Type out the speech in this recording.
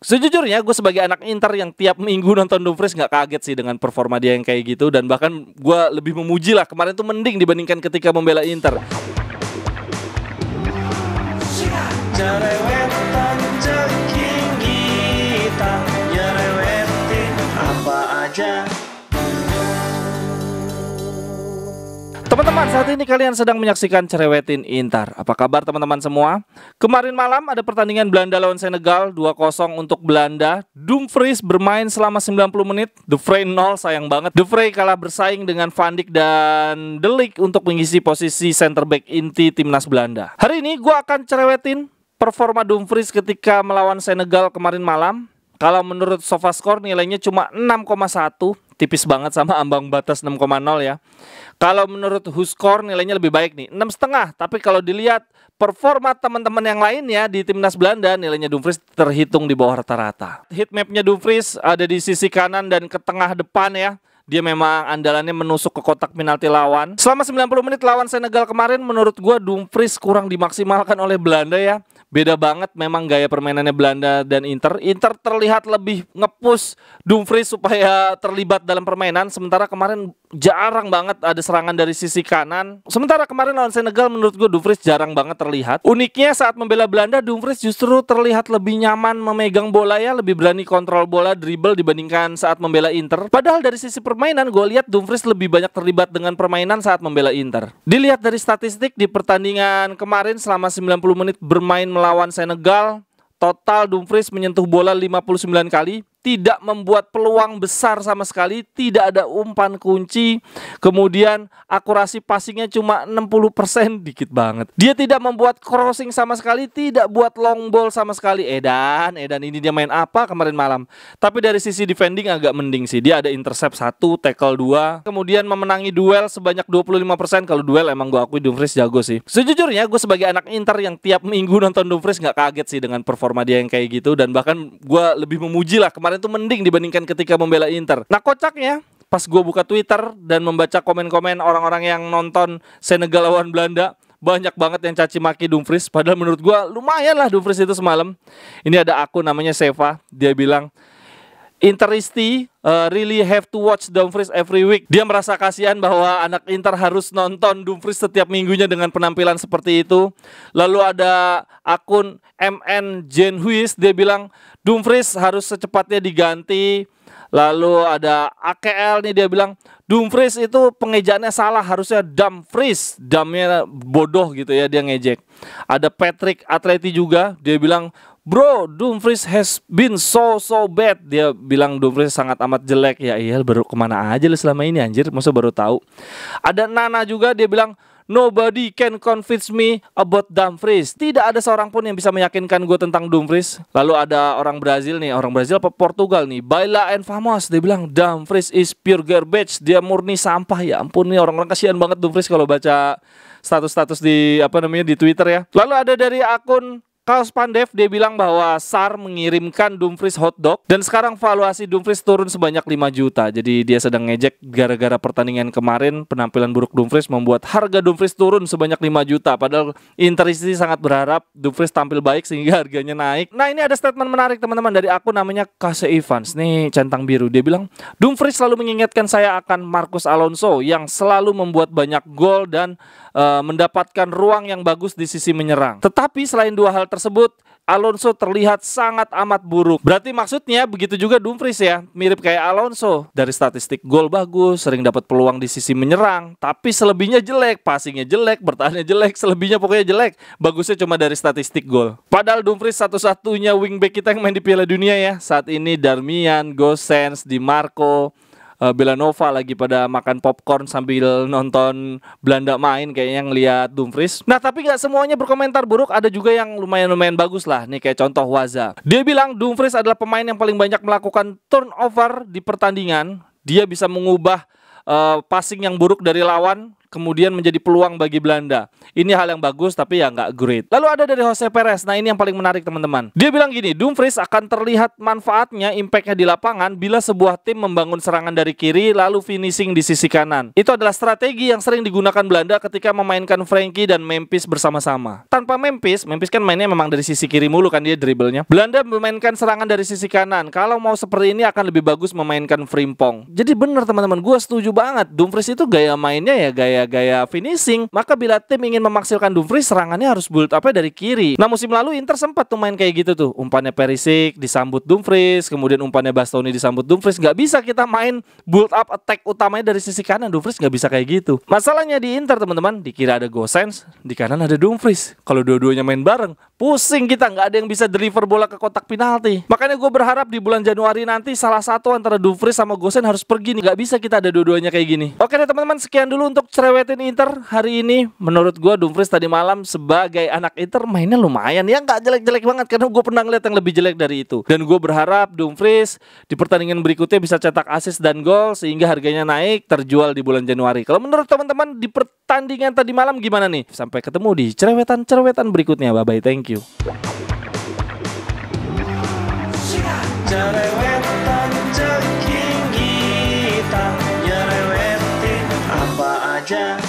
Sejujurnya gue sebagai anak Inter yang tiap minggu nonton Dumfries nggak kaget sih dengan performa dia yang kayak gitu. Dan bahkan gue lebih memuji lah, kemarin tuh mending dibandingkan ketika membela Inter. Jerewetan ceking kita, nyerewetin apa aja. Teman-teman, saat ini kalian sedang menyaksikan Cerewetin Inter. Apa kabar teman-teman semua? Kemarin malam ada pertandingan Belanda lawan Senegal 2-0 untuk Belanda. Dumfries bermain selama 90 menit. De Vrij 0, sayang banget. De Vrij kalah bersaing dengan Van Dijk dan De Ligt untuk mengisi posisi center back inti timnas Belanda. Hari ini gue akan cerewetin performa Dumfries ketika melawan Senegal kemarin malam. Kalau menurut SofaScore nilainya cuma 6,1, tipis banget sama ambang batas 6,0 ya. Kalau menurut WhoScore nilainya lebih baik nih, 6,5. Tapi kalau dilihat performa teman-teman yang lainnya di timnas Belanda, nilainya Dumfries terhitung di bawah rata-rata. Heatmapnya Dumfries ada di sisi kanan dan ke tengah depan ya. Dia memang andalannya menusuk ke kotak penalti lawan. Selama 90 menit lawan Senegal kemarin, menurut gue Dumfries kurang dimaksimalkan oleh Belanda ya. Beda banget memang gaya permainannya Belanda dan Inter. Inter terlihat lebih nge-push Dumfries supaya terlibat dalam permainan. Sementara kemarin jarang banget ada serangan dari sisi kanan. Sementara kemarin lawan Senegal menurut gue Dumfries jarang banget terlihat. Uniknya saat membela Belanda, Dumfries justru terlihat lebih nyaman memegang bola ya. Lebih berani kontrol bola, dribble dibandingkan saat membela Inter. Padahal dari sisi permainan gue lihat Dumfries lebih banyak terlibat dengan permainan saat membela Inter. Dilihat dari statistik di pertandingan kemarin selama 90 menit bermain melawan Senegal, total Dumfries menyentuh bola 59 kali, tidak membuat peluang besar sama sekali, tidak ada umpan kunci, kemudian akurasi passingnya cuma 60%, dikit banget. Dia tidak membuat crossing sama sekali, tidak buat long ball sama sekali. Edan ini dia main apa kemarin malam? Tapi dari sisi defending agak mending sih. Dia ada intercept 1, tackle 2, kemudian memenangi duel sebanyak 25%. Kalau duel emang gue akui Dumfries jago sih. Sejujurnya gue sebagai anak Inter yang tiap minggu nonton Dumfries nggak kaget sih dengan performa dia yang kayak gitu. Dan bahkan gue lebih memuji lah, kemarin itu mending dibandingkan ketika membela Inter. Nah kocaknya pas gue buka Twitter dan membaca komen-komen orang-orang yang nonton Senegal lawan Belanda, banyak banget yang caci maki Dumfries. Padahal menurut gue lumayan lah Dumfries itu semalam. Ini ada akun namanya Seva, dia bilang Interisti really have to watch Dumfries every week. Dia merasa kasihan bahwa anak Inter harus nonton Dumfries setiap minggunya dengan penampilan seperti itu. Lalu ada akun MN Jenhuis, dia bilang Dumfries harus secepatnya diganti. Lalu ada AKL nih, dia bilang Dumfries itu pengejaannya salah, harusnya Dumfries. Dumnya bodoh gitu ya, dia ngejek. Ada Patrick Atleti juga, dia bilang Bro, Dumfries has been so bad. Dia bilang Dumfries sangat amat jelek. Ya iya, baru kemana aja lu selama ini anjir, masa baru tahu. Ada Nana juga, dia bilang Nobody can convince me about Dumfries. Tidak ada seorang pun yang bisa meyakinkan gue tentang Dumfries. Lalu ada orang Brazil nih, orang Brazil apa Portugal nih, Baila and Famos, dia bilang Dumfries is pure garbage. Dia murni sampah. Ya ampun nih, orang-orang kasihan banget Dumfries kalau baca status-status di di Twitter ya. Lalu ada dari akun Kaos Pandev, dia bilang bahwa SAR mengirimkan Dumfries hotdog dan sekarang valuasi Dumfries turun sebanyak 5 juta. Jadi dia sedang ngejek gara-gara pertandingan kemarin, penampilan buruk Dumfries membuat harga Dumfries turun sebanyak 5 juta. Padahal Interisti sangat berharap Dumfries tampil baik sehingga harganya naik. Nah ini ada statement menarik teman-teman dari akun namanya Kase Evans, nih centang biru. Dia bilang Dumfries selalu mengingatkan saya akan Marcos Alonso yang selalu membuat banyak gol dan mendapatkan ruang yang bagus di sisi menyerang. Tetapi selain dua hal tersebut, Alonso terlihat sangat amat buruk. Berarti maksudnya begitu juga Dumfries ya, mirip kayak Alonso. Dari statistik gol bagus, sering dapat peluang di sisi menyerang, tapi selebihnya jelek, passingnya jelek, bertahannya jelek, selebihnya pokoknya jelek. Bagusnya cuma dari statistik gol. Padahal Dumfries satu-satunya wingback kita yang main di Piala Dunia ya. Saat ini Darmian, Gosens, Di Marco, Belanova lagi pada makan popcorn sambil nonton Belanda main kayaknya ngelihat Dumfries. Nah tapi gak semuanya berkomentar buruk, ada juga yang lumayan bagus lah. Nih kayak contoh Waza, dia bilang Dumfries adalah pemain yang paling banyak melakukan turnover di pertandingan. Dia bisa mengubah passing yang buruk dari lawan kemudian menjadi peluang bagi Belanda. Ini hal yang bagus tapi ya nggak great. Lalu ada dari Jose Perez. Nah, ini yang paling menarik teman-teman. Dia bilang gini, Dumfries akan terlihat manfaatnya, impactnya di lapangan bila sebuah tim membangun serangan dari kiri lalu finishing di sisi kanan. Itu adalah strategi yang sering digunakan Belanda ketika memainkan Frankie dan Memphis bersama-sama. Tanpa Memphis kan mainnya memang dari sisi kiri mulu kan dia dribblenya. Belanda memainkan serangan dari sisi kanan. Kalau mau seperti ini akan lebih bagus memainkan Frimpong. Jadi benar teman-teman, gue setuju banget. Dumfries itu gaya mainnya ya gaya finishing. Maka bila tim ingin memaksimalkan Dumfries, serangannya harus build up-nya dari kiri. Nah, musim lalu Inter sempat tuh main kayak gitu tuh. Umpannya Perisic disambut Dumfries, kemudian umpannya Bastoni disambut Dumfries. Gak bisa kita main build up attack utamanya dari sisi kanan. Dumfries gak bisa kayak gitu. Masalahnya di Inter teman-teman, di kiri ada Gosens, di kanan ada Dumfries. Kalau dua-duanya main bareng, pusing kita, gak ada yang bisa deliver bola ke kotak penalti. Makanya gue berharap di bulan Januari nanti salah satu antara Dumfries sama Gosens harus pergi nih. Gak bisa kita ada dua-duanya kayak gini. Oke deh teman-teman, sekian dulu untuk cerewetin Inter hari ini. Menurut gue Dumfries tadi malam sebagai anak Inter mainnya lumayan ya, nggak jelek-jelek banget karena gue pernah ngeliat yang lebih jelek dari itu. Dan gue berharap Dumfries di pertandingan berikutnya bisa cetak assist dan gol sehingga harganya naik, terjual di bulan Januari. Kalau menurut teman-teman di pertandingan tadi malam gimana nih? Sampai ketemu di cerewetan berikutnya. Bye bye, thank you. Cerewetan ceking kita, nyerewetin apa aja.